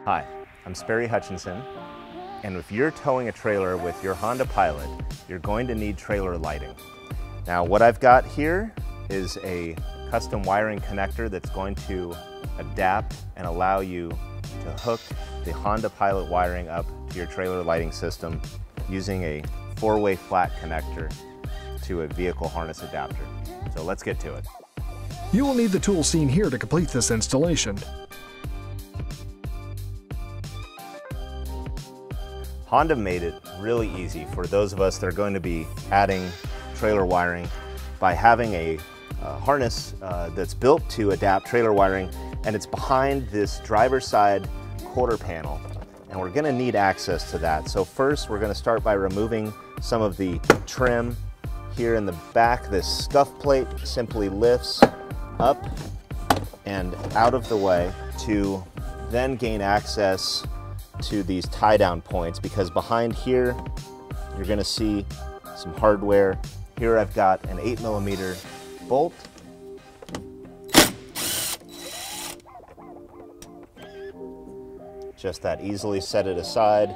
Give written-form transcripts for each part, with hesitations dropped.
Hi, I'm Sperry Hutchinson, and if you're towing a trailer with your Honda Pilot, you're going to need trailer lighting. Now, what I've got here is a custom wiring connector that's going to adapt and allow you to hook the Honda Pilot wiring up to your trailer lighting system using a 4-way flat connector to a vehicle harness adapter. So let's get to it. You will need the tools seen here to complete this installation. Honda made it really easy for those of us that are going to be adding trailer wiring by having a harness that's built to adapt trailer wiring, and it's behind this driver's side quarter panel, and we're going to need access to that. So first we're going to start by removing some of the trim here in the back. This scuff plate simply lifts up and out of the way to then gain access to these tie-down points, because behind here you're going to see some hardware. Here I've got an 8mm bolt. Just that easily set it aside.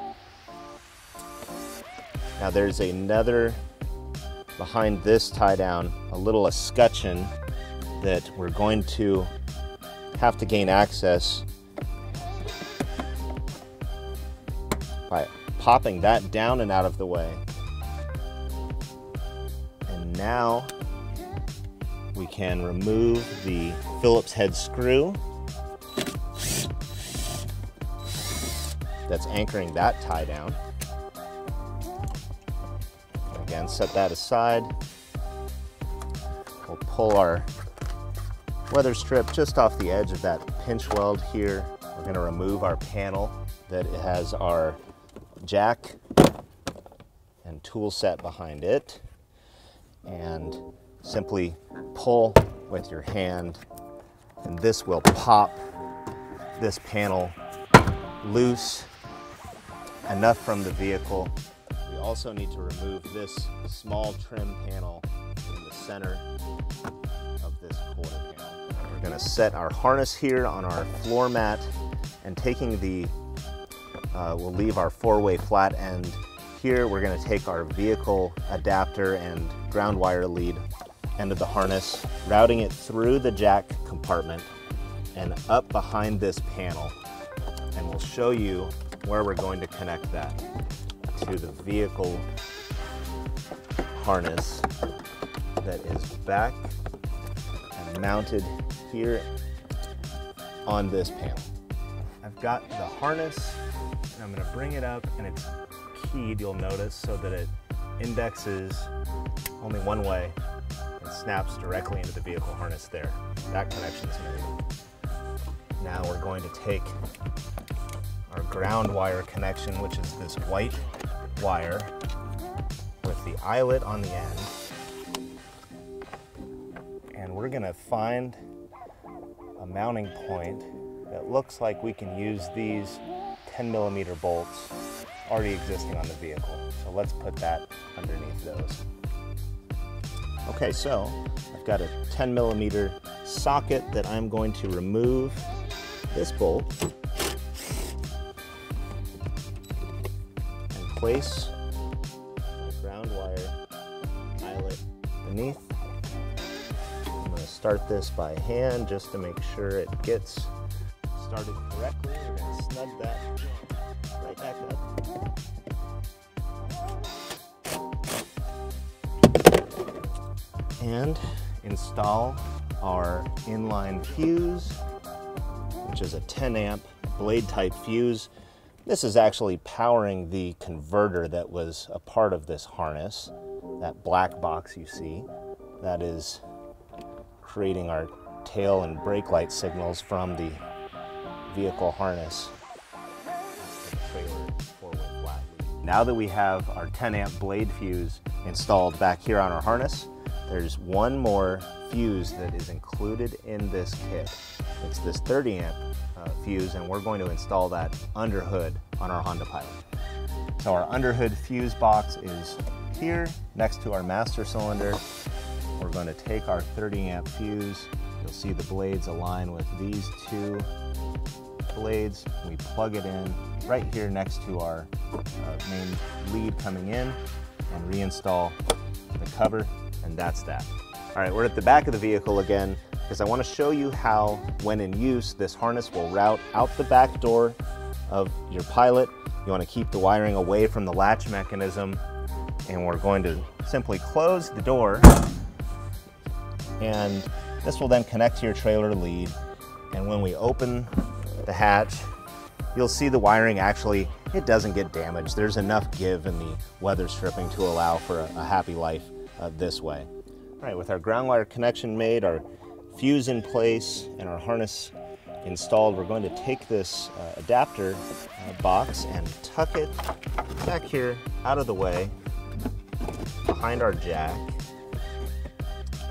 Now there's another behind this tie-down, a little escutcheon that we're going to have to gain access by popping that down and out of the way. And now we can remove the Phillips head screw that's anchoring that tie down. Again, set that aside. We'll pull our weather strip just off the edge of that pinch weld here. We're going to remove our panel that has our jack and tool set behind it, and simply pull with your hand, and this will pop this panel loose enough from the vehicle. We also need to remove this small trim panel in the center of this quarter panel. We're going to set our harness here on our floor mat, and taking the we'll leave our 4-way flat end here. We're going to take our vehicle adapter and ground wire lead end of the harness, routing it through the jack compartment and up behind this panel. And we'll show you where we're going to connect that to the vehicle harness that is back and mounted here on this panel. I've got the harness, and I'm going to bring it up, and it's keyed, you'll notice, so that it indexes only one way and snaps directly into the vehicle harness there. That connection's made. Now we're going to take our ground wire connection, which is this white wire with the eyelet on the end, and we're going to find a mounting point that looks like we can use these 10mm bolts already existing on the vehicle. So let's put that underneath those. Okay, so I've got a 10mm socket that I'm going to remove this bolt and place my ground wire eyelet beneath. I'm going to start this by hand just to make sure it gets started correctly. We're going to snug that right back up. And install our inline fuse, which is a 10-amp blade type fuse. This is actually powering the converter that was a part of this harness, that black box you see. That is creating our tail and brake light signals from the vehicle harness. Now that we have our 10-amp blade fuse installed back here on our harness, there's one more fuse that is included in this kit. It's this 30-amp fuse, and we're going to install that under hood on our Honda Pilot. So our under hood fuse box is here next to our master cylinder, we're going to take our 30 amp fuse. You'll see the blades align with these two blades. We plug it in right here next to our main lead coming in and reinstall the cover, and that's that. All right, we're at the back of the vehicle again because I want to show you how, when in use, this harness will route out the back door of your Pilot. You want to keep the wiring away from the latch mechanism, and we're going to simply close the door, and this will then connect to your trailer lead. And when we open the hatch, you'll see the wiring actually, it doesn't get damaged. There's enough give in the weather stripping to allow for a happy life this way. All right, with our ground wire connection made, our fuse in place, and our harness installed, we're going to take this adapter box and tuck it back here out of the way behind our jack.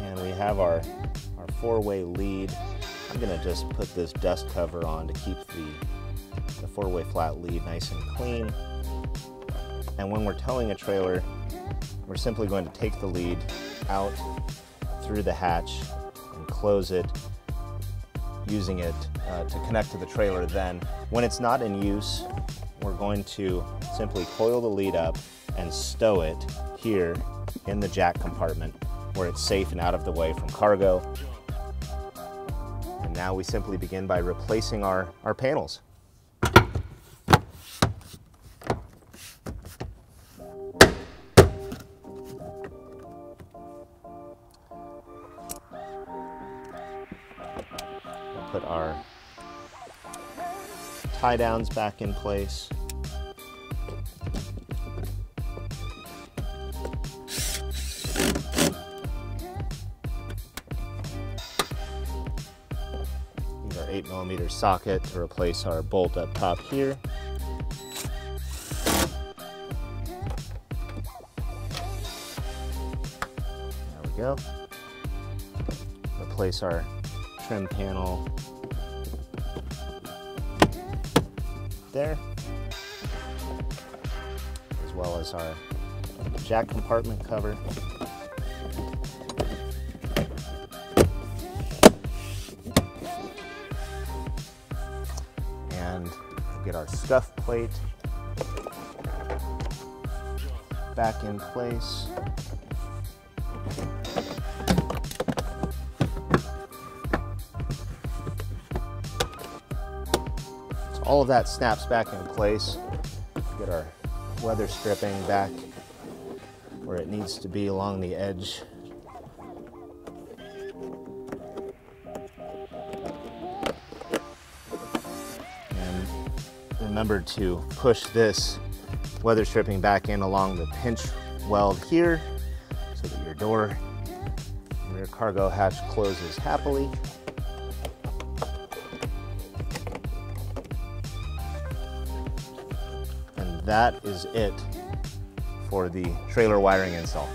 And we have our four-way lead. I'm gonna just put this dust cover on to keep the four-way flat lead nice and clean. And when we're towing a trailer, we're simply going to take the lead out through the hatch and close it, using it to connect to the trailer. Then, when it's not in use, we're going to simply coil the lead up and stow it here in the jack compartment where it's safe and out of the way from cargo. And now we simply begin by replacing our panels. Put our tie downs back in place. Use our 8mm socket to replace our bolt up top here. There we go. Replace our trim panel there, as well as our jack compartment cover. And get our scuff plate back in place. All of that snaps back in place. Get our weather stripping back where it needs to be along the edge. And remember to push this weather stripping back in along the pinch weld here so that your door and your cargo hatch closes happily. That is it for the trailer wiring install.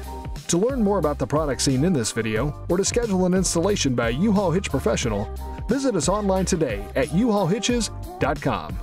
To learn more about the products seen in this video, or to schedule an installation by U-Haul Hitch Professional, visit us online today at uhaulhitches.com.